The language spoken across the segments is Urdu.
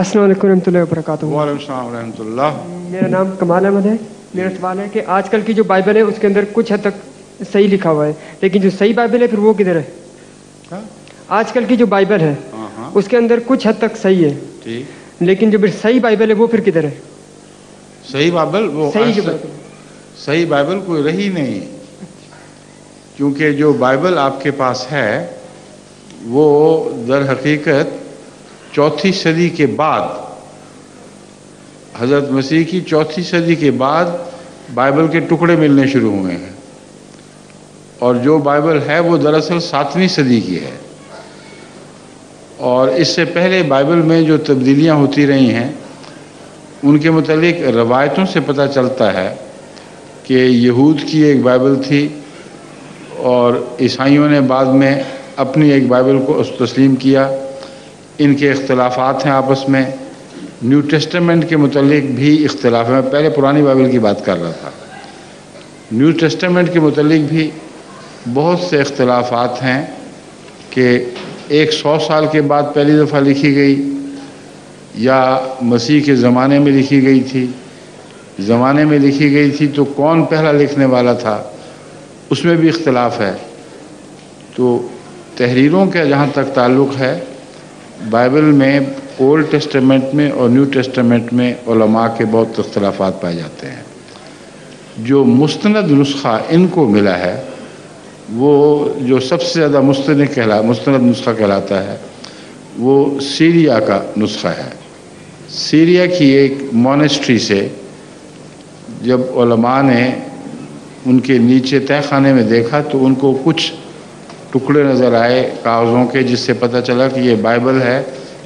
السلام علیکم ورحمۃ اللہ وبرکاتہ۔ وعلیکم السلام ورحمۃ اللہ۔ میرا نام کمال احمد ہے۔ میرا سوال ہے کہ آج کل کی جو بائبل ہے اس کے اندر کچھ حد تک صحیح لکھا ہوا ہے، لیکن جو صحیح بائبل ہے پھر وہ کدھر ہے؟ آج کل کی جو بائبل ہے اس کے اندر کچھ حد تک صحیح ہے، لیکن جو صحیح بائبل ہے وہ پھر کدھر ہے؟ صحیح بائبل وہ صحیح بائبل کوئی رہی نہیں، کیونکہ جو بائبل آپ کے پاس ہے وہ در حقیقت 4 صدی کے بعد، حضرت مسیح کی 4 صدی کے بعد بائبل کے ٹکڑے ملنے شروع ہوئے ہیں، اور جو بائبل ہے وہ دراصل 7ویں صدی کی ہے۔ اور اس سے پہلے بائبل میں جو تبدیلیاں ہوتی رہی ہیں ان کے متعلق روایتوں سے پتہ چلتا ہے کہ یہود کی ایک بائبل تھی اور عیسائیوں نے بعد میں اپنی ایک بائبل کو تسلیم کیا۔ ان کے اختلافات ہیں آپس میں۔ نیو ٹیسٹمنٹ کے متعلق بھی اختلاف ہے۔ میں پہلے پرانی بائبل کی بات کر رہا تھا۔ نیو ٹیسٹمنٹ کے متعلق بھی بہت سے اختلافات ہیں کہ 100 سال کے بعد پہلی دفعہ لکھی گئی یا مسیح کے زمانے میں لکھی گئی تھی۔ زمانے میں لکھی گئی تھی تو کون پہلا لکھنے والا تھا، اس میں بھی اختلاف ہے۔ تو تحریروں کا جہاں تک تعلق ہے، بائبل میں اولڈ ٹیسٹمنٹ میں اور نیو ٹیسٹمنٹ میں علماء کے بہت اختلافات پائے جاتے ہیں۔ جو مستند نسخہ ان کو ملا ہے وہ جو سب سے زیادہ مستند نسخہ کہلاتا ہے وہ سیریا کا نسخہ ہے۔ سیریا کی ایک مونسٹری سے جب علماء نے ان کے نیچے تہہ خانے میں دیکھا تو ان کو کچھ ٹکڑے نظر آئے کاغذوں کے، جس سے پتہ چلا کہ یہ بائبل ہے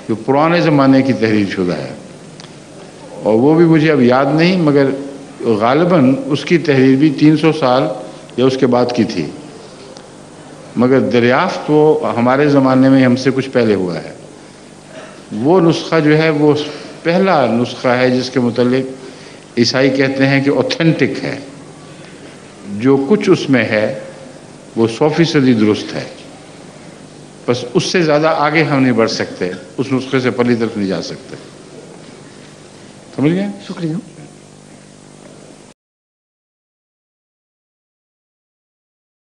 جو پرانے زمانے کی تحریر شدہ ہے، اور وہ بھی مجھے اب یاد نہیں، مگر غالباً اس کی تحریر بھی 300 سال یا اس کے بعد کی تھی، مگر دریافت وہ ہمارے زمانے میں ہم سے کچھ پہلے ہوا ہے۔ وہ نسخہ جو ہے وہ پہلا نسخہ ہے جس کے متعلق عیسائی کہتے ہیں کہ اوتھینٹک ہے۔ جو کچھ اس میں ہے وہ 100% درست ہے، بس اس سے زیادہ آگے ہم نہیں بڑھ سکتے، اس نسخے سے پہلی طرف نہیں جا سکتے۔ سمجھ گئے؟ شکریہ۔